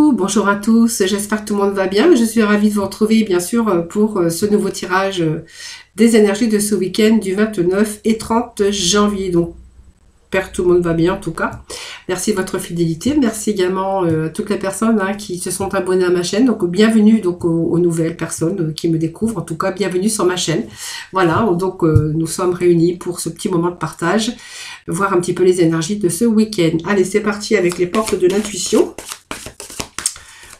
coucou, bonjour à tous, j'espère que tout le monde va bien. Je suis ravie de vous retrouver bien sûr pour ce nouveau tirage des énergies de ce week-end du 29 et 30 janvier. Donc, j'espère que tout le monde va bien en tout cas. Merci de votre fidélité, merci également à toutes les personnes qui se sont abonnées à ma chaîne. Donc bienvenue donc aux nouvelles personnes qui me découvrent, en tout cas bienvenue sur ma chaîne. Voilà, donc nous sommes réunis pour ce petit moment de partage, voir un petit peu les énergies de ce week-end. Allez, c'est parti avec les portes de l'intuition.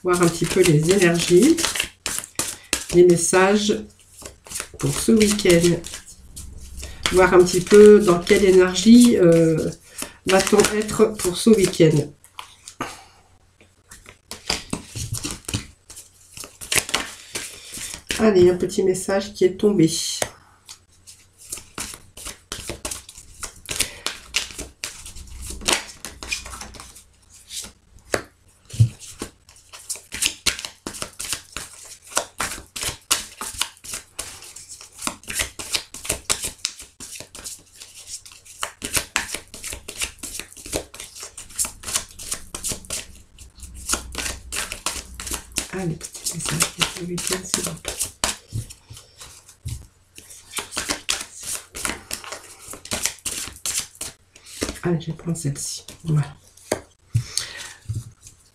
Voir un petit peu les énergies, les messages pour ce week-end. Voir un petit peu dans quelle énergie va-t-on être pour ce week-end. Allez, un petit message qui est tombé. Allez, petit message pour ce week-end, s'il vous plaît. Allez, je vais prendre celle-ci. Voilà.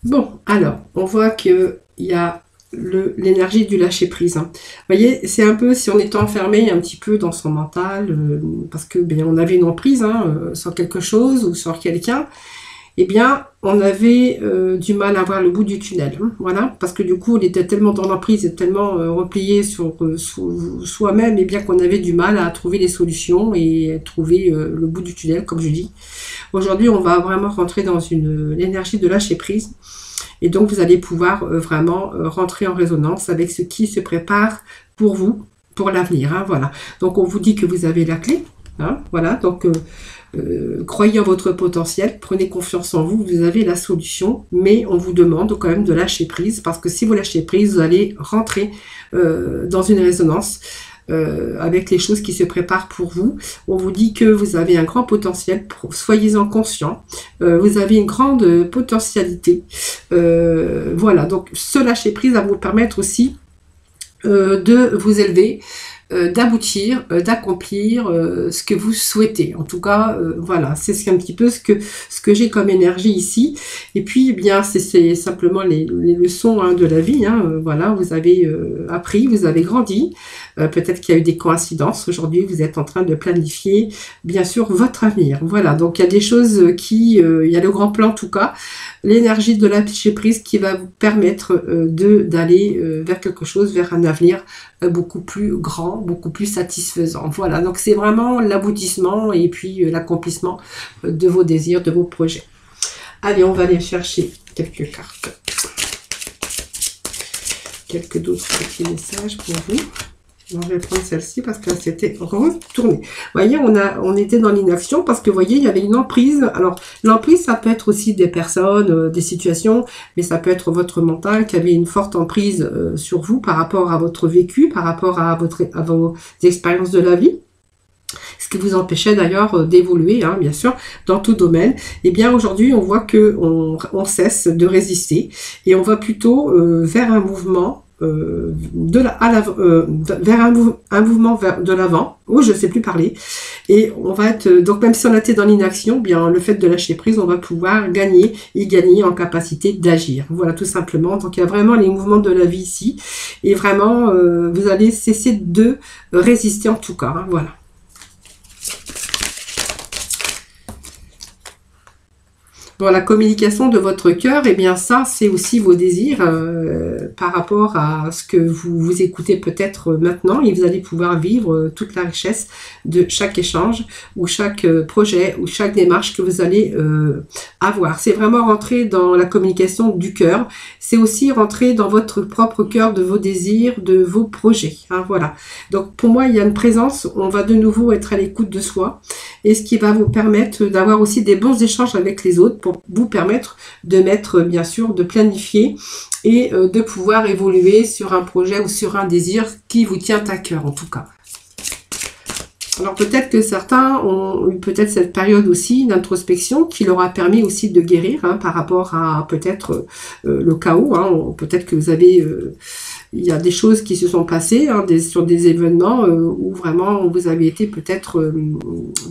Bon, alors, on voit qu'il y a l'énergie du lâcher-prise. Vous voyez, c'est un peu si on était enfermé un petit peu dans son mental, parce que bien, on avait une emprise sur quelque chose ou sur quelqu'un. Eh bien, on avait du mal à voir le bout du tunnel. Voilà, parce que du coup, on était tellement dans l'emprise et tellement replié sur soi-même, et bien qu'on avait du mal à trouver les solutions et trouver le bout du tunnel, comme je dis. Aujourd'hui, on va vraiment rentrer dans l'énergie de lâcher prise. Et donc, vous allez pouvoir vraiment rentrer en résonance avec ce qui se prépare pour vous, pour l'avenir. Voilà. Donc, on vous dit que vous avez la clé. Voilà, donc croyez en votre potentiel, prenez confiance en vous, vous avez la solution, mais on vous demande quand même de lâcher prise, parce que si vous lâchez prise, vous allez rentrer dans une résonance avec les choses qui se préparent pour vous. On vous dit que vous avez un grand potentiel, soyez-en conscient, vous avez une grande potentialité. Voilà, donc ce lâcher prise va vous permettre aussi de vous élever, d'aboutir, d'accomplir ce que vous souhaitez. En tout cas, voilà, c'est un petit peu ce que j'ai comme énergie ici. Et puis, eh bien, c'est simplement les leçons de la vie. Voilà, vous avez appris, vous avez grandi. Peut-être qu'il y a eu des coïncidences. Aujourd'hui, vous êtes en train de planifier, bien sûr, votre avenir. Voilà, donc il y a des choses il y a le grand plan en tout cas, l'énergie de lâcher prise qui va vous permettre d'aller vers quelque chose, vers un avenir beaucoup plus grand, beaucoup plus satisfaisant. Voilà, donc c'est vraiment l'aboutissement et puis l'accomplissement de vos désirs, de vos projets. Allez, on va aller chercher quelques cartes. Quelques d'autres petits messages pour vous. Je vais prendre celle-ci parce qu'elle s'était retournée. Vous voyez, on était dans l'inaction parce que, vous voyez, il y avait une emprise. Alors, l'emprise, ça peut être aussi des personnes, des situations, mais ça peut être votre mental qui avait une forte emprise sur vous par rapport à votre vécu, par rapport à vos expériences de la vie. Ce qui vous empêchait d'ailleurs d'évoluer, bien sûr, dans tout domaine. Et bien aujourd'hui, on voit que on cesse de résister et on va plutôt vers un mouvement vers un mouvement de l'avant. Oh, je ne sais plus parler. Et on va être donc même si on était dans l'inaction, bien le fait de lâcher prise, on va pouvoir gagner en capacité d'agir. Voilà, tout simplement. Donc il y a vraiment les mouvements de la vie ici, et vraiment vous allez cesser de résister en tout cas. Voilà. Bon, la communication de votre cœur, eh bien ça, c'est aussi vos désirs par rapport à ce que vous écoutez peut-être maintenant, et vous allez pouvoir vivre toute la richesse de chaque échange ou chaque projet ou chaque démarche que vous allez avoir. C'est vraiment rentrer dans la communication du cœur, c'est aussi rentrer dans votre propre cœur de vos désirs, de vos projets. Voilà. Donc pour moi, il y a une présence, on va de nouveau être à l'écoute de soi, et ce qui va vous permettre d'avoir aussi des bons échanges avec les autres pour vous permettre de mettre, bien sûr, de planifier et de pouvoir évoluer sur un projet ou sur un désir qui vous tient à cœur en tout cas. Alors peut-être que certains ont eu peut-être cette période aussi d'introspection qui leur a permis aussi de guérir par rapport à peut-être le chaos. Peut-être que vous avez... il y a des choses qui se sont passées sur des événements où vraiment vous avez été peut-être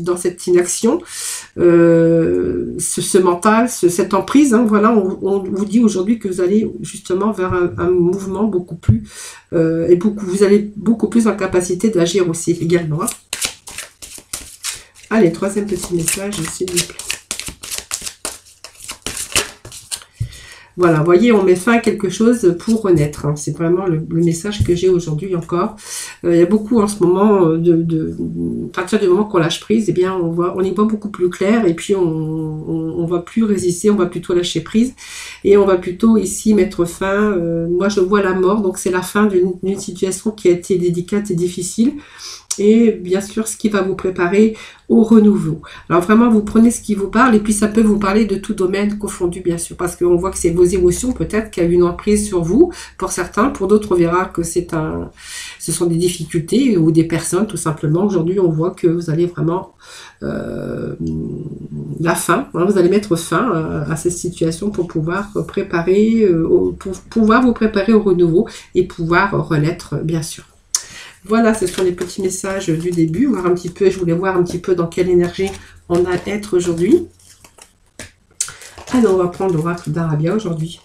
dans cette inaction, ce mental, cette emprise. Voilà, on vous dit aujourd'hui que vous allez justement vers un mouvement beaucoup plus et vous allez beaucoup plus en capacité d'agir aussi également. Allez, troisième petit message, s'il vous plaît. Voilà, vous voyez, on met fin à quelque chose pour renaître. C'est vraiment le message que j'ai aujourd'hui encore. Il y a beaucoup en ce moment, à partir du moment qu'on lâche prise, eh bien, on y voit beaucoup plus clair et puis on va plus résister, on va plutôt lâcher prise et on va plutôt ici mettre fin. Moi, je vois la mort, donc c'est la fin d'une situation qui a été délicate et difficile. Et bien sûr, ce qui va vous préparer au renouveau. Alors vraiment, vous prenez ce qui vous parle, et puis ça peut vous parler de tout domaine confondu, bien sûr, parce qu'on voit que c'est vos émotions, peut-être, qui a une emprise sur vous, pour certains. Pour d'autres, on verra que ce sont des difficultés, ou des personnes, tout simplement. Aujourd'hui, on voit que vous allez vraiment la fin, vous allez mettre fin à cette situation pour pouvoir préparer, pour pouvoir vous préparer au renouveau, et pouvoir renaître, bien sûr. Voilà, ce sont les petits messages du début. Voir un petit peu, je voulais voir un petit peu dans quelle énergie on a être aujourd'hui. Alors, on va prendre l'oracle d'Arabia aujourd'hui.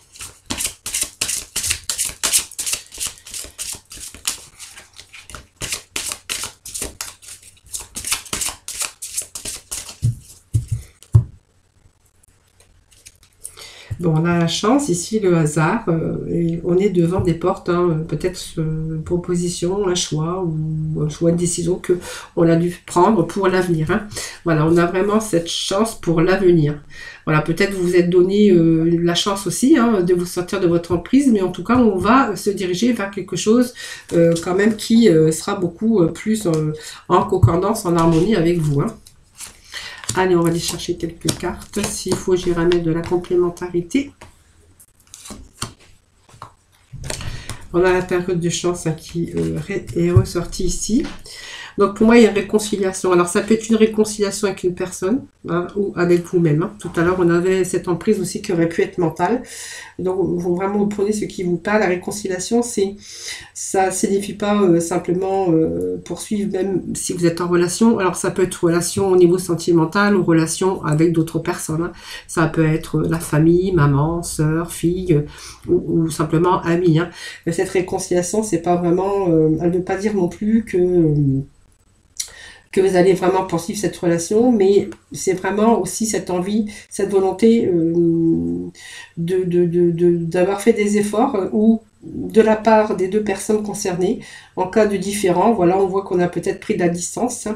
Bon, on a la chance, ici le hasard, et on est devant des portes, peut-être une proposition, un choix, ou un choix de décision qu'on a dû prendre pour l'avenir. Voilà, on a vraiment cette chance pour l'avenir. Voilà, peut-être vous vous êtes donné la chance aussi de vous sortir de votre emprise, mais en tout cas, on va se diriger vers quelque chose quand même qui sera beaucoup plus en concordance, en harmonie avec vous. Allez, on va aller chercher quelques cartes. S'il faut, j'y ramène de la complémentarité. On a la période de chance qui est ressortie ici. Donc, pour moi, il y a une réconciliation. Alors, ça peut être une réconciliation avec une personne ou avec vous-même. Tout à l'heure, on avait cette emprise aussi qui aurait pu être mentale. Donc, vous vraiment vous prenez ce qui vous parle. La réconciliation, ça ne signifie pas simplement poursuivre, même si vous êtes en relation. Alors, ça peut être relation au niveau sentimental ou relation avec d'autres personnes. Ça peut être la famille, maman, sœur, fille ou simplement ami. Mais cette réconciliation, c'est pas vraiment... elle ne veut pas dire non plus que vous allez vraiment poursuivre cette relation, mais c'est vraiment aussi cette envie, cette volonté d'avoir fait des efforts ou de la part des deux personnes concernées, en cas de différend, voilà, on voit qu'on a peut-être pris de la distance,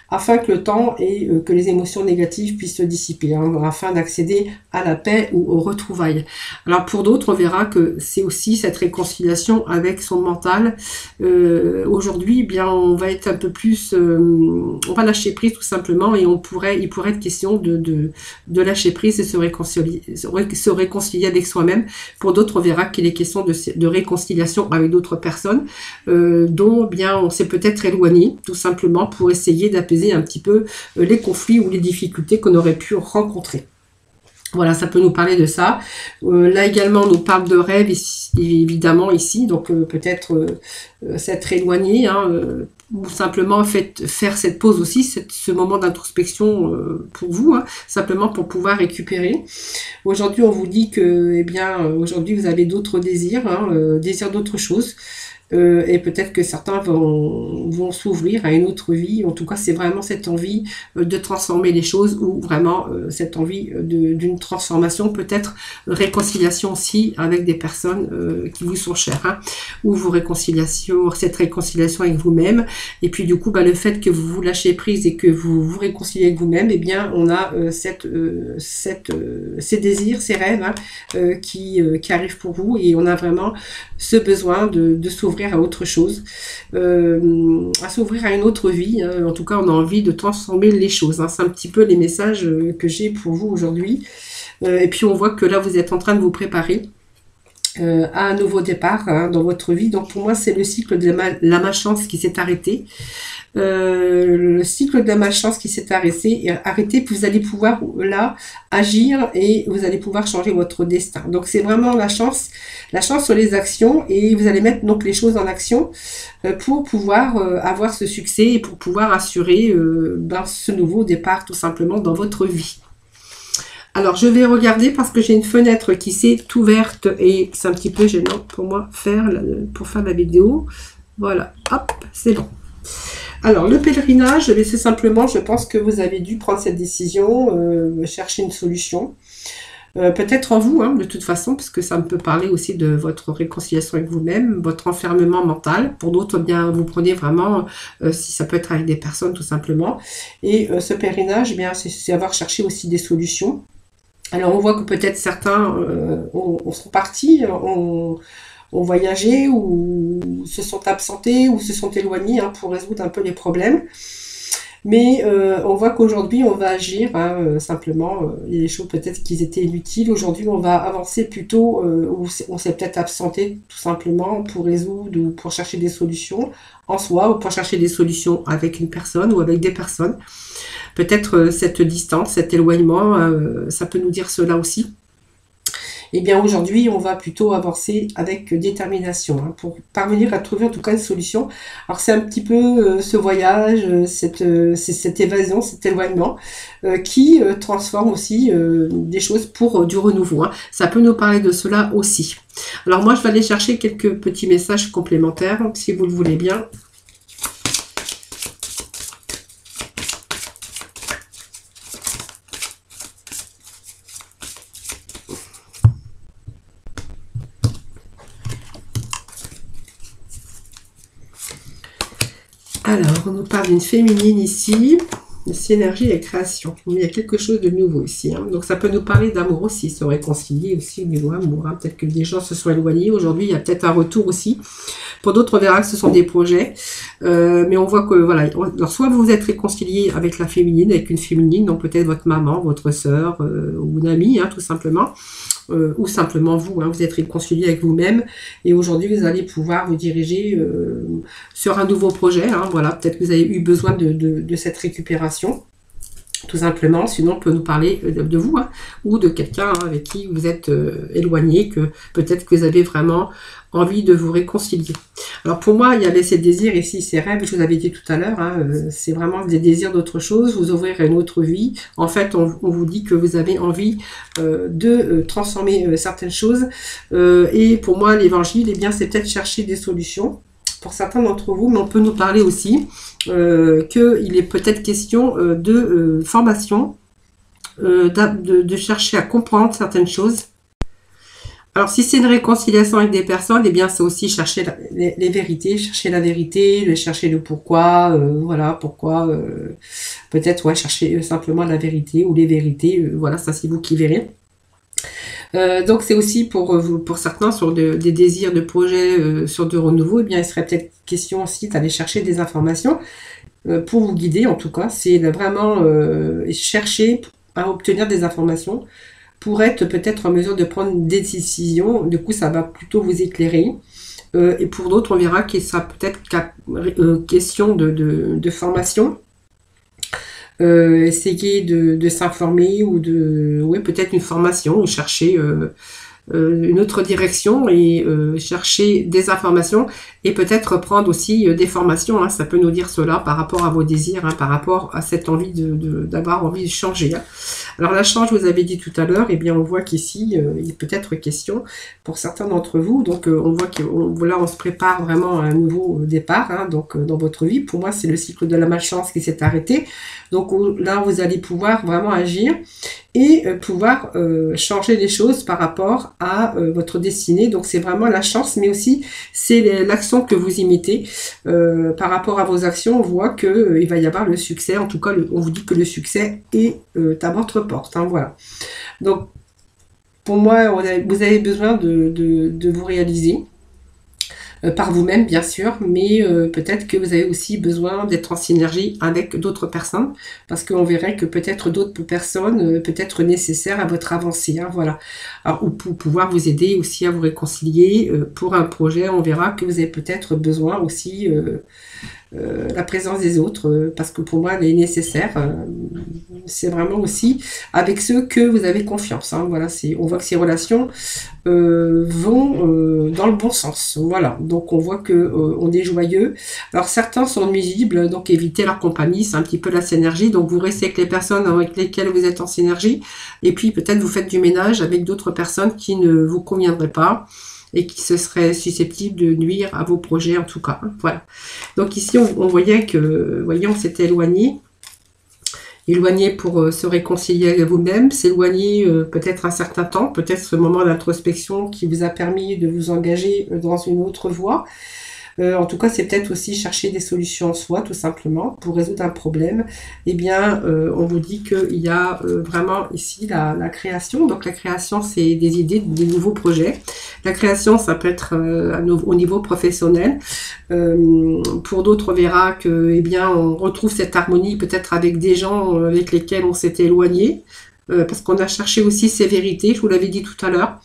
afin que le temps et que les émotions négatives puissent se dissiper, afin d'accéder à la paix ou aux retrouvailles. Alors pour d'autres, on verra que c'est aussi cette réconciliation avec son mental. Aujourd'hui, bien, on va être un peu plus, on va lâcher prise tout simplement, et il pourrait être question de lâcher prise et se réconcilier avec soi-même. Pour d'autres, on verra qu'il est question de réconciliation avec d'autres personnes dont bien on s'est peut-être éloigné tout simplement pour essayer d'apaiser un petit peu les conflits ou les difficultés qu'on aurait pu rencontrer. Voilà, ça peut nous parler de ça. Là également, on nous parle de rêve, évidemment, ici. Donc, peut-être s'être éloigné, ou simplement faire cette pause aussi, ce moment d'introspection pour vous, simplement pour pouvoir récupérer. Aujourd'hui, on vous dit que, eh bien, aujourd'hui, vous avez d'autres désirs, désirs d'autres choses. Et peut-être que certains vont s'ouvrir à une autre vie. En tout cas, c'est vraiment cette envie de transformer les choses, ou vraiment cette envie d'une transformation, peut-être réconciliation aussi avec des personnes qui vous sont chères, ou cette réconciiliation avec vous-même. Et puis du coup, le fait que vous vous lâchez prise et que vous vous réconciliez avec vous-même, eh bien, on a ces désirs, ces rêves qui arrivent pour vous, et on a vraiment ce besoin de s'ouvrir à autre chose, à s'ouvrir à une autre vie. En tout cas, on a envie de transformer les choses. C'est un petit peu les messages que j'ai pour vous aujourd'hui. Et puis, on voit que là, vous êtes en train de vous préparer à un nouveau départ hein, dans votre vie. Donc pour moi, c'est le cycle de la malchance qui s'est arrêté. Le cycle de la malchance qui s'est arrêté, puis vous allez pouvoir là agir et vous allez pouvoir changer votre destin. Donc c'est vraiment la chance sur les actions et vous allez mettre donc les choses en action pour pouvoir avoir ce succès et pour pouvoir assurer ce nouveau départ tout simplement dans votre vie. Alors, je vais regarder parce que j'ai une fenêtre qui s'est ouverte et c'est un petit peu gênant pour moi pour faire la vidéo. Voilà, hop, c'est bon. Alors, le pèlerinage, c'est simplement, je pense que vous avez dû prendre cette décision, chercher une solution. Peut-être en vous, hein, de toute façon, parce que ça me peut parler aussi de votre réconciliation avec vous-même, votre enfermement mental. Pour d'autres, eh bien, vous prenez vraiment, si ça peut être avec des personnes tout simplement. Et ce pèlerinage, eh bien, c'est avoir cherché aussi des solutions. Alors on voit que peut-être certains sont partis, ont voyagé ou se sont absentés ou se sont éloignés hein, pour résoudre un peu les problèmes. Mais on voit qu'aujourd'hui on va agir, hein, simplement, il y a des choses peut-être qui étaient inutiles. Aujourd'hui on va avancer plutôt, on s'est peut-être absenté tout simplement pour résoudre ou pour chercher des solutions en soi ou pour chercher des solutions avec une personne ou avec des personnes. Peut-être cette distance, cet éloignement, ça peut nous dire cela aussi. Eh bien aujourd'hui, on va plutôt avancer avec détermination hein, pour parvenir à trouver en tout cas une solution. Alors c'est un petit peu ce voyage, cette évasion, cet éloignement qui transforme aussi des choses pour du renouveau. Hein. Ça peut nous parler de cela aussi. Alors moi, je vais aller chercher quelques petits messages complémentaires, si vous le voulez bien. Alors, on nous parle d'une féminine ici, de synergie et création. Il y a quelque chose de nouveau ici. Hein. Donc, ça peut nous parler d'amour aussi, se réconcilier aussi au niveau amour. Hein. Peut-être que des gens se sont éloignés. Aujourd'hui, il y a peut-être un retour aussi. Pour d'autres, on verra que ce sont des projets. Mais on voit que, voilà, alors, soit vous vous êtes réconcilié avec la féminine, avec une féminine, donc peut-être votre maman, votre sœur ou une amie, hein, tout simplement. Ou simplement vous, hein, vous êtes réconcilié avec vous-même et aujourd'hui vous allez pouvoir vous diriger sur un nouveau projet, hein, voilà, peut-être que vous avez eu besoin de cette récupération, tout simplement, sinon on peut nous parler de vous, hein, ou de quelqu'un hein, avec qui vous êtes éloigné, que peut-être que vous avez vraiment envie de vous réconcilier. Alors pour moi, il y avait ces désirs ici, ces rêves, je vous avais dit tout à l'heure, hein, c'est vraiment des désirs d'autre chose, vous ouvrir une autre vie. En fait, on vous dit que vous avez envie de transformer certaines choses. Et pour moi, l'évangile, eh bien, c'est peut-être chercher des solutions pour certains d'entre vous, mais on peut nous parler aussi qu'il est peut-être question de formation, de chercher à comprendre certaines choses. Alors, si c'est une réconciliation avec des personnes, eh bien, c'est aussi chercher les vérités, chercher la vérité, chercher le pourquoi, voilà, pourquoi, peut-être, ouais, chercher simplement la vérité ou les vérités, voilà, ça c'est vous qui verrez. Donc, c'est aussi pour certains sur des désirs de projets, sur de renouveau, eh bien, il serait peut-être question aussi d'aller chercher des informations pour vous guider, en tout cas, c'est vraiment chercher à obtenir des informations pour être peut-être en mesure de prendre des décisions. Du coup, ça va plutôt vous éclairer. Et pour d'autres, on verra qu'il sera peut-être question de formation. Essayer de s'informer ou oui, peut-être une formation ou chercher une autre direction et chercher des informations et peut-être prendre aussi des formations, hein, ça peut nous dire cela par rapport à vos désirs, hein, par rapport à cette envie d'avoir envie de changer. Hein. Alors la change, vous avez dit tout à l'heure, eh bien on voit qu'ici il est peut-être question pour certains d'entre vous, donc on voit que là on se prépare vraiment à un nouveau départ, hein, donc dans votre vie. Pour moi c'est le cycle de la malchance qui s'est arrêté, donc là vous allez pouvoir vraiment agir et pouvoir changer les choses par rapport à votre destinée. Donc c'est vraiment la chance, mais aussi c'est l'action que vous imitez. Par rapport à vos actions, on voit que il va y avoir le succès. En tout cas, on vous dit que le succès est à votre porte. Hein, voilà. Donc pour moi, vous avez besoin de vous réaliser. par vous-même bien sûr, mais peut-être que vous avez aussi besoin d'être en synergie avec d'autres personnes, parce qu'on verrait que peut-être d'autres personnes peut-être nécessaires à votre avancée, hein, voilà. Alors, ou pour pouvoir vous aider aussi à vous réconcilier pour un projet, on verra que vous avez peut-être besoin aussi la présence des autres, parce que pour moi elle est nécessaire. C'est vraiment aussi avec ceux que vous avez confiance, hein, voilà, on voit que ces relations vont dans le bon sens, voilà, donc on voit que on est joyeux. Alors certains sont nuisibles, donc évitez leur compagnie, c'est un petit peu la synergie, donc vous restez avec les personnes avec lesquelles vous êtes en synergie, et puis peut-être vous faites du ménage avec d'autres personnes qui ne vous conviendraient pas, et qui se seraient susceptibles de nuire à vos projets en tout cas, hein, voilà. Donc ici on voyait que, voyez, on s'était éloigné pour se réconcilier avec vous-même, s'éloigner peut-être un certain temps, peut-être ce moment d'introspection qui vous a permis de vous engager dans une autre voie. En tout cas, c'est peut-être aussi chercher des solutions en soi, tout simplement, pour résoudre un problème. Eh bien, on vous dit qu'il y a vraiment ici la création. Donc, la création, c'est des idées, des nouveaux projets. La création, ça peut être au niveau professionnel. Pour d'autres, on verra que, eh bien, on retrouve cette harmonie peut-être avec des gens avec lesquels on s'était éloigné. Parce qu'on a cherché aussi ces vérités, je vous l'avais dit tout à l'heure.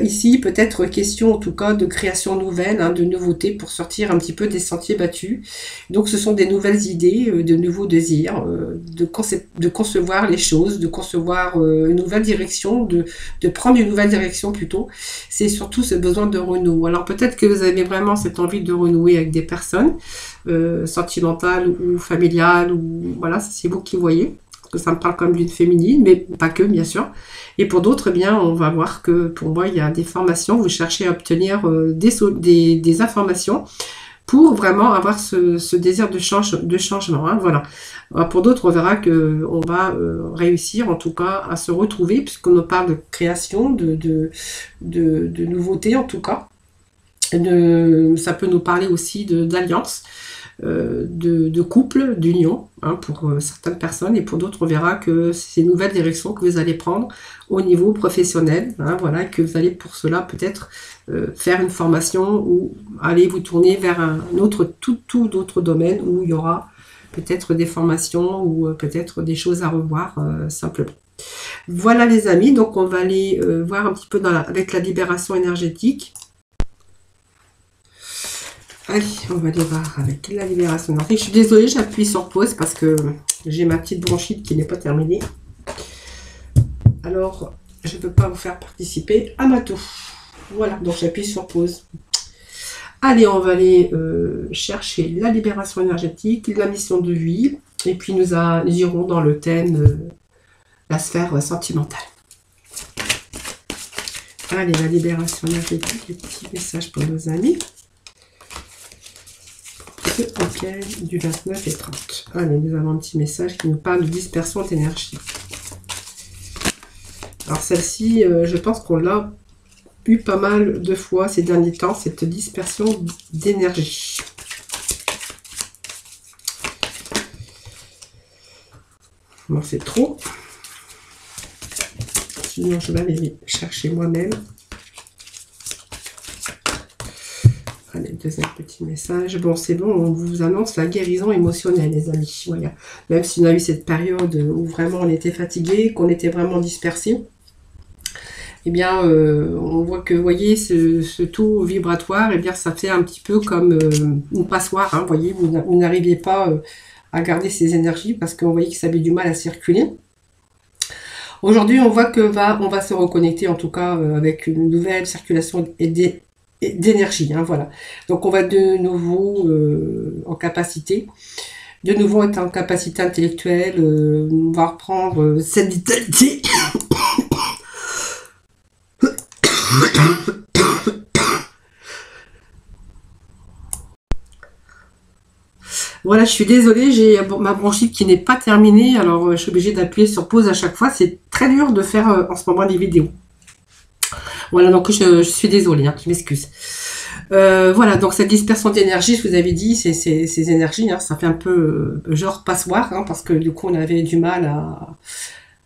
Ici, peut-être question en tout cas de création nouvelle, hein, de nouveautés pour sortir un petit peu des sentiers battus. Donc ce sont des nouvelles idées, de nouveaux désirs, de concevoir les choses, de concevoir une nouvelle direction, de prendre une nouvelle direction plutôt. C'est surtout ce besoin de renouveau. Alors peut-être que vous avez vraiment cette envie de renouer avec des personnes sentimentales ou familiales, ou voilà, c'est vous qui voyez. Que ça me parle comme d'une féminine, mais pas que, bien sûr. Et pour d'autres, eh bien, on va voir que pour moi, il y a des formations, vous cherchez à obtenir des informations pour vraiment avoir ce désir de changement, hein, voilà. Alors, pour d'autres, on verra qu'on va réussir, en tout cas, à se retrouver, puisqu'on nous parle de création, de nouveautés, en tout cas. Ça peut nous parler aussi d'alliance. De couple, d'union, hein, pour certaines personnes, et pour d'autres on verra que c'est une nouvelle direction que vous allez prendre au niveau professionnel, hein, voilà, que vous allez pour cela peut-être faire une formation ou aller vous tourner vers un autre, tout autre domaine où il y aura peut-être des formations ou peut-être des choses à revoir simplement. Voilà les amis, donc on va aller voir un petit peu avec la libération énergétique. Allez, on va aller voir avec la libération énergétique. Je suis désolée, j'appuie sur pause parce que j'ai ma petite bronchite qui n'est pas terminée. Alors, je ne peux pas vous faire participer à ma toux. Voilà, donc j'appuie sur pause. Allez, on va aller chercher la libération énergétique, la mission de vie, et puis nous irons dans le thème la sphère sentimentale. Allez, la libération énergétique, les petits messages pour nos amis. Ok, du 29 et 30. Allez, nous avons un petit message qui nous parle de dispersion d'énergie. Alors celle-ci, je pense qu'on l'a eu pas mal de fois ces derniers temps, cette dispersion d'énergie. Bon, c'est trop. Sinon, je vais aller chercher moi-même. Allez, deuxième petit message. Bon, c'est bon, on vous annonce la guérison émotionnelle, les amis. Voilà. Même si on a eu cette période où vraiment on était fatigué, qu'on était vraiment dispersé, eh bien, on voit que, vous voyez, ce taux vibratoire, eh bien, ça fait un petit peu comme une passoire. Hein, vous voyez, vous n'arriviez pas à garder ces énergies parce qu'on voyait que ça avait du mal à circuler. Aujourd'hui, on voit que on va se reconnecter, en tout cas, avec une nouvelle circulation d'énergie, hein, voilà. Donc on va de nouveau en capacité, de nouveau être en capacité intellectuelle, on va reprendre cette vitalité. Voilà, je suis désolée, j'ai ma bronchite qui n'est pas terminée, alors je suis obligée d'appuyer sur pause à chaque fois. C'est très dur de faire en ce moment des vidéos. Voilà, donc je suis désolée, hein, je m'excuse. Voilà, donc cette dispersion d'énergie, je vous avais dit, ces énergies, hein, ça fait un peu genre passoire, hein, parce que du coup on avait du mal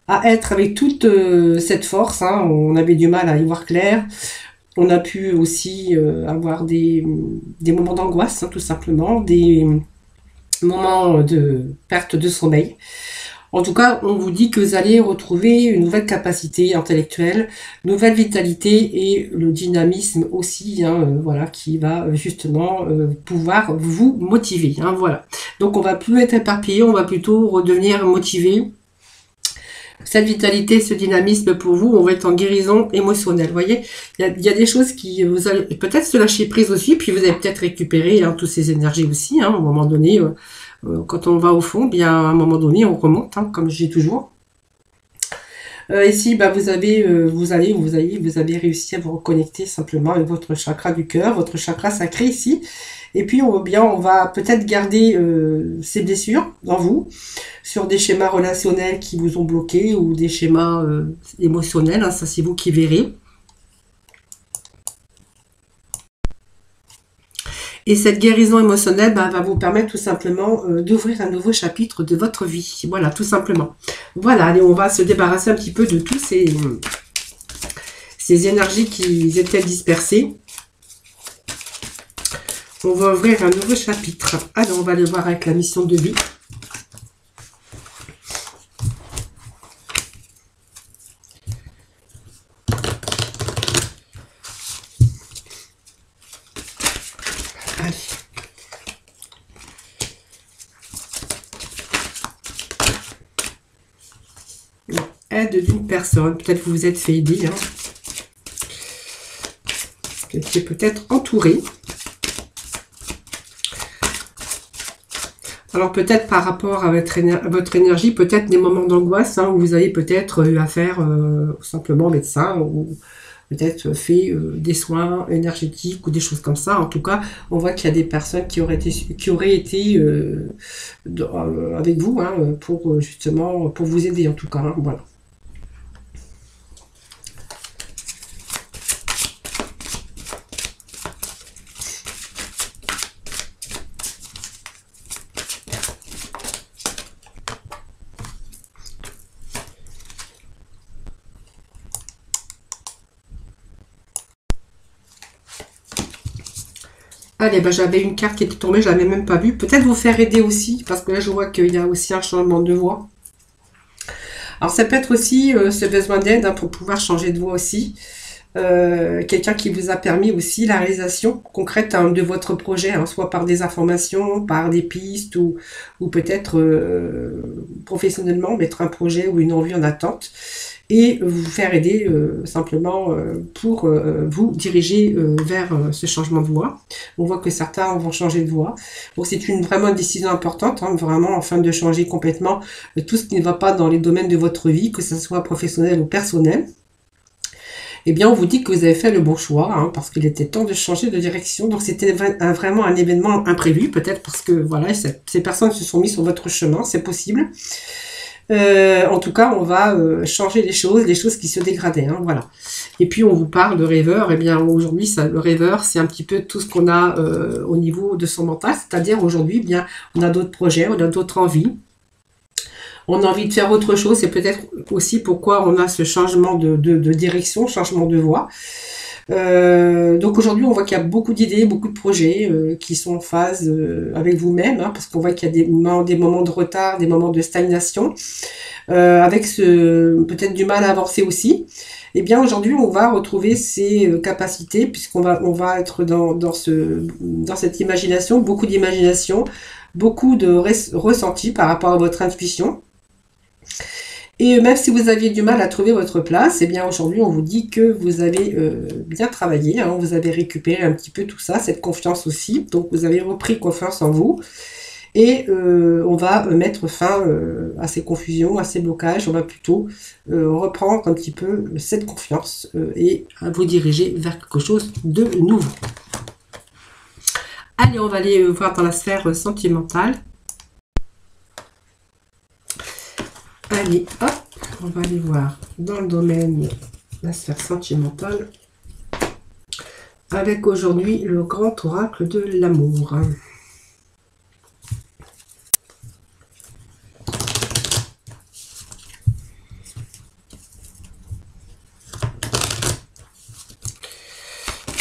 à être avec toute cette force, hein, on avait du mal à y voir clair. On a pu aussi avoir des moments d'angoisse, hein, tout simplement, des moments de perte de sommeil. En tout cas, on vous dit que vous allez retrouver une nouvelle capacité intellectuelle, nouvelle vitalité et le dynamisme aussi, hein, voilà, qui va justement pouvoir vous motiver. Hein, voilà. Donc on va plus être éparpillé, on va plutôt redevenir motivé. Cette vitalité, ce dynamisme pour vous, on va être en guérison émotionnelle. Vous voyez, il y a des choses qui vous allez peut-être se lâcher prise aussi, puis vous allez peut-être récupérer hein, toutes ces énergies aussi, hein, à un moment donné. Quand on va au fond, bien à un moment donné, on remonte, hein, comme je dis toujours. Ici, bah, vous avez réussi à vous reconnecter simplement avec votre chakra du cœur, votre chakra sacré ici. Et puis, on va peut-être garder ces blessures en vous, sur des schémas relationnels qui vous ont bloqué ou des schémas émotionnels. Hein, ça, c'est vous qui verrez. Et cette guérison émotionnelle va vous permettre tout simplement d'ouvrir un nouveau chapitre de votre vie. Voilà, tout simplement. Voilà, allez, on va se débarrasser un petit peu de tous ces énergies qui étaient dispersées. On va ouvrir un nouveau chapitre. Allez, on va le voir avec la mission de vie. Aide d'une personne. Peut-être que vous vous êtes fait aider. Hein. Vous étiez peut-être entouré. Alors peut-être par rapport à votre énergie, peut-être des moments d'angoisse hein, où vous avez peut-être eu affaire simplement au médecin ou peut-être fait des soins énergétiques ou des choses comme ça. En tout cas, on voit qu'il y a des personnes qui auraient été avec vous hein, pour justement pour vous aider en tout cas. Hein, voilà. Allez, bah, j'avais une carte qui était tombée, je ne l'avais même pas vue. Peut-être vous faire aider aussi, parce que là, je vois qu'il y a aussi un changement de voix. Alors, ça peut être aussi ce besoin d'aide hein, pour pouvoir changer de voix aussi. Quelqu'un qui vous a permis aussi la réalisation concrète hein, de votre projet, hein, soit par des informations, par des pistes, ou peut-être professionnellement mettre un projet ou une envie en attente. Et vous faire aider simplement pour vous diriger vers ce changement de voie. On voit que certains vont changer de voie. Donc c'est vraiment une décision importante, hein, vraiment afin de changer complètement tout ce qui ne va pas dans les domaines de votre vie, que ce soit professionnel ou personnel. Eh bien, on vous dit que vous avez fait le bon choix, hein, parce qu'il était temps de changer de direction. Donc c'était vraiment un événement imprévu, peut-être parce que voilà, ces personnes se sont mises sur votre chemin, c'est possible. En tout cas, on va changer les choses qui se dégradaient, hein, voilà. Et puis, on vous parle de rêveur. Eh bien, aujourd'hui, le rêveur, c'est un petit peu tout ce qu'on a au niveau de son mental. C'est-à-dire, aujourd'hui, bien, on a d'autres projets, on a d'autres envies. On a envie de faire autre chose. C'est peut-être aussi pourquoi on a ce changement de direction, changement de voie. Donc aujourd'hui, on voit qu'il y a beaucoup d'idées, beaucoup de projets qui sont en phase avec vous-même, hein, parce qu'on voit qu'il y a des moments de retard, des moments de stagnation, avec peut-être du mal à avancer aussi. Eh bien aujourd'hui, on va retrouver ces capacités, puisqu'on va être dans cette imagination, beaucoup d'imagination, beaucoup de ressenti par rapport à votre intuition. Et même si vous aviez du mal à trouver votre place, eh bien aujourd'hui on vous dit que vous avez bien travaillé, hein, vous avez récupéré un petit peu tout ça, cette confiance aussi, donc vous avez repris confiance en vous. Et on va mettre fin à ces confusions, à ces blocages, on va plutôt reprendre un petit peu cette confiance et vous diriger vers quelque chose de nouveau. Allez, on va aller voir dans la sphère sentimentale. Allez, hop, on va aller voir dans le domaine de la sphère sentimentale avec aujourd'hui le grand oracle de l'amour.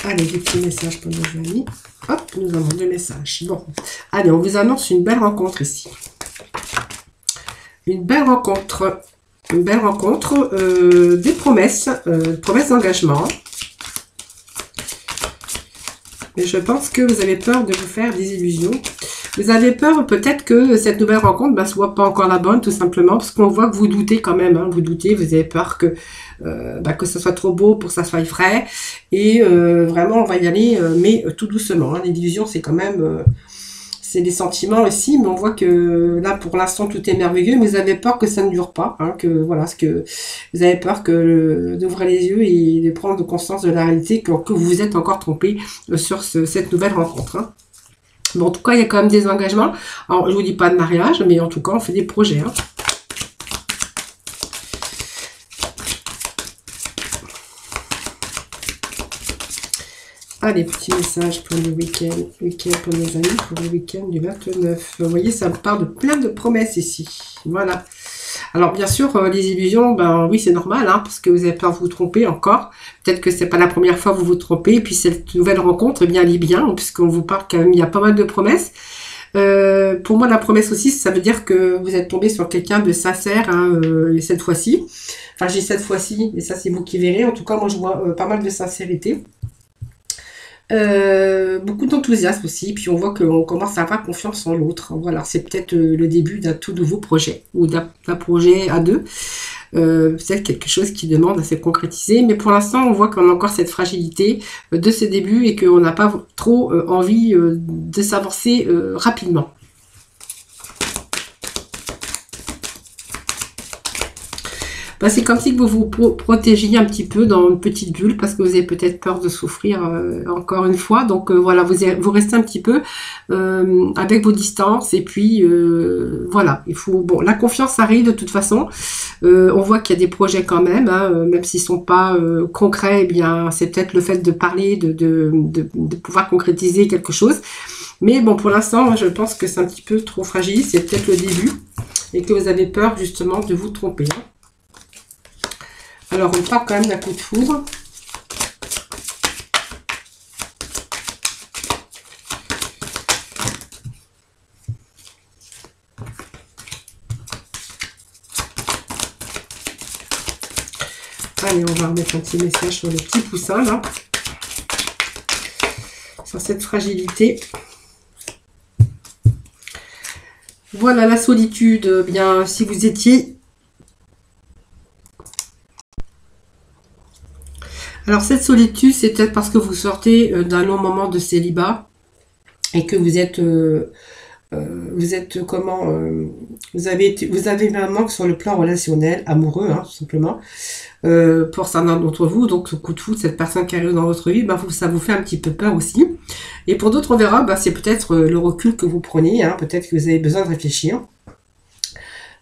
Allez, des petits messages pour nos amis. Hop, nous avons 2 messages. Bon, allez, on vous annonce une belle rencontre ici. Une belle rencontre. Une belle rencontre. Des promesses. Promesses d'engagement. Mais je pense que vous avez peur de vous faire des illusions. Vous avez peur peut-être que cette nouvelle rencontre ne soit pas encore la bonne, tout simplement, parce qu'on voit que vous doutez quand même. Hein, vous doutez, vous avez peur que ce soit trop beau pour que ça soit vrai. Et vraiment, on va y aller, mais tout doucement. Hein. L'illusion, c'est quand même... c'est des sentiments aussi, mais on voit que là, pour l'instant, tout est merveilleux, mais vous avez peur que ça ne dure pas. Hein, que voilà, vous avez peur d'ouvrir les yeux et de prendre conscience de la réalité, que vous vous êtes encore trompé sur cette nouvelle rencontre. Hein. Bon, en tout cas, il y a quand même des engagements. Alors, je vous dis pas de mariage, mais en tout cas, on fait des projets. Hein. Allez, petits messages pour le week-end pour nos amis, pour le week-end du 29. Vous voyez, ça me parle de plein de promesses ici. Voilà. Alors, bien sûr, les illusions, ben oui, c'est normal, hein, parce que vous avez peur de vous tromper encore. Peut-être que c'est pas la première fois que vous vous trompez. Et puis, cette nouvelle rencontre, eh bien, elle est bien, puisqu'on vous parle quand même, il y a pas mal de promesses. Pour moi, la promesse aussi, ça veut dire que vous êtes tombé sur quelqu'un de sincère, hein, cette fois-ci. Enfin, j'ai cette fois-ci, et ça, c'est vous qui verrez. En tout cas, moi, je vois pas mal de sincérité. Beaucoup d'enthousiasme aussi, puis on voit qu'on commence à avoir confiance en l'autre. Voilà, c'est peut-être le début d'un tout nouveau projet, ou d'un projet à deux. Peut-être quelque chose qui demande à se concrétiser, mais pour l'instant on voit qu'on a encore cette fragilité de ce début et qu'on n'a pas trop envie de s'avancer rapidement. Ben, c'est comme si vous vous protégiez un petit peu dans une petite bulle parce que vous avez peut-être peur de souffrir encore une fois. Donc voilà, vous restez un petit peu avec vos distances et puis voilà, il faut la confiance arrive de toute façon. On voit qu'il y a des projets quand même, hein, même s'ils sont pas concrets. Eh bien, c'est peut-être le fait de parler, de pouvoir concrétiser quelque chose. Mais bon, pour l'instant, je pense que c'est un petit peu trop fragile. C'est peut-être le début et que vous avez peur justement de vous tromper. Hein. Alors, on part quand même d'un coup de foudre. Allez, on va remettre un petit message sur le petit poussin, là. Sur cette fragilité. Voilà, la solitude. Bien, si vous étiez... Alors, cette solitude, c'est peut-être parce que vous sortez d'un long moment de célibat et que vous êtes vous avez un manque sur le plan relationnel, amoureux, hein, tout simplement, pour certains d'entre vous. Donc, ce coup de foudre, cette personne qui arrive dans votre vie, ça vous fait un petit peu peur aussi. Et pour d'autres, on verra, c'est peut-être le recul que vous prenez, hein, peut-être que vous avez besoin de réfléchir.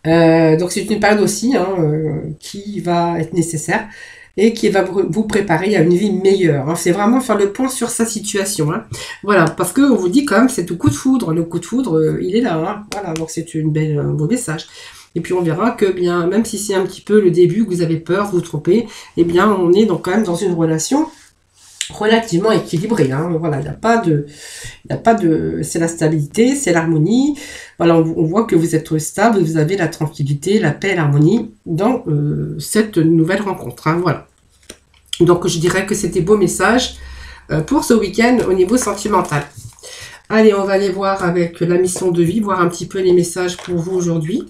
Donc, c'est une période aussi qui va être nécessaire et qui va vous préparer à une vie meilleure. Hein. C'est vraiment faire le point sur sa situation. Hein. Voilà, parce qu'on vous dit quand même, c'est le coup de foudre. Le coup de foudre, il est là. Hein. Voilà, donc c'est un beau message. Et puis on verra que, bien, même si c'est un petit peu le début, que vous avez peur, vous trompez, eh bien, on est donc quand même dans une relation relativement équilibrée. Hein. Voilà, il n'y a pas de, c'est la stabilité, c'est l'harmonie. Voilà, on voit que vous êtes stable, vous avez la tranquillité, la paix, l'harmonie dans cette nouvelle rencontre. Hein. Voilà. Donc je dirais que c'était beau message pour ce week-end au niveau sentimental. Allez, on va aller voir avec la mission de vie, voir un petit peu les messages pour vous aujourd'hui.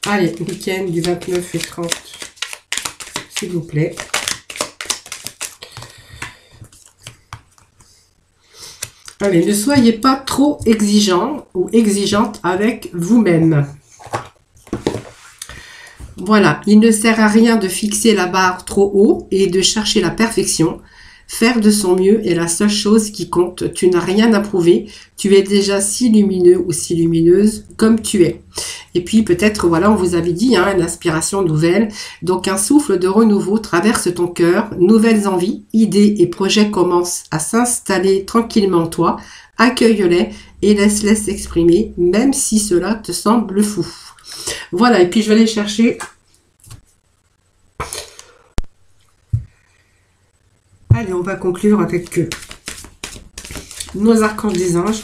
Allez, week-end du 29 et 30, s'il vous plaît. Allez, ne soyez pas trop exigeant ou exigeante avec vous-même. Voilà, il ne sert à rien de fixer la barre trop haut et de chercher la perfection. Faire de son mieux est la seule chose qui compte. Tu n'as rien à prouver. Tu es déjà si lumineux ou si lumineuse comme tu es. Et puis peut-être, voilà, on vous avait dit, une inspiration nouvelle. Donc un souffle de renouveau traverse ton cœur. Nouvelles envies, idées et projets commencent à s'installer tranquillement en toi. Accueille-les et laisse-les s'exprimer, même si cela te semble fou. Voilà, et puis je vais aller chercher... Allez, on va conclure avec nos archanges des anges.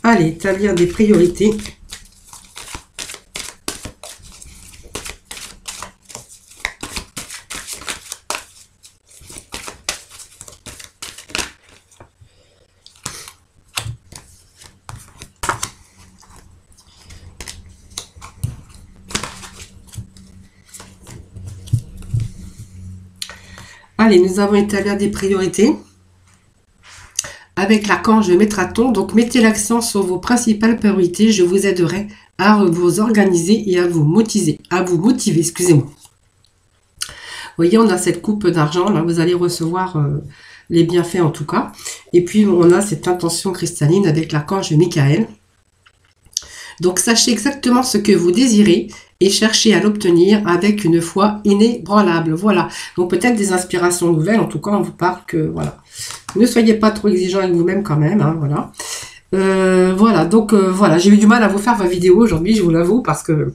Allez, établir des priorités. Allez, nous avons établi des priorités avec l'archange Métraton. Donc, mettez l'accent sur vos principales priorités. Je vous aiderai à vous organiser et à vous motiver. Excusez-moi. Vous voyez, on a cette coupe d'argent. Là, vous allez recevoir les bienfaits en tout cas. Et puis, on a cette intention cristalline avec l'archange Michael. Donc, sachez exactement ce que vous désirez et cherchez à l'obtenir avec une foi inébranlable. Voilà. Donc, peut-être des inspirations nouvelles. En tout cas, on vous parle que, voilà. Ne soyez pas trop exigeants avec vous-même quand même. Hein, voilà. Voilà. Donc, voilà. J'ai eu du mal à vous faire ma vidéo aujourd'hui, je vous l'avoue, parce que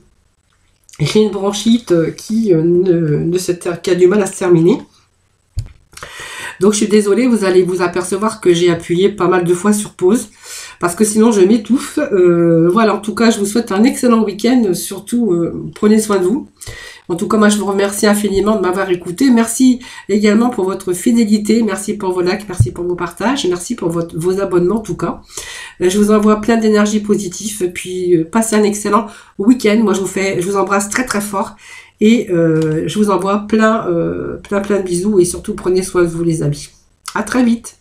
j'ai une bronchite qui a du mal à se terminer. Donc, je suis désolée. Vous allez vous apercevoir que j'ai appuyé pas mal de fois sur pause. Parce que sinon je m'étouffe. Voilà, en tout cas, je vous souhaite un excellent week-end. Surtout, prenez soin de vous. En tout cas, moi, je vous remercie infiniment de m'avoir écouté. Merci également pour votre fidélité. Merci pour vos likes. Merci pour vos partages. Merci pour vos abonnements, en tout cas. Je vous envoie plein d'énergie positive. Puis, passez un excellent week-end. Moi, je vous embrasse très, très fort. Et je vous envoie plein de bisous. Et surtout, prenez soin de vous, les amis. À très vite.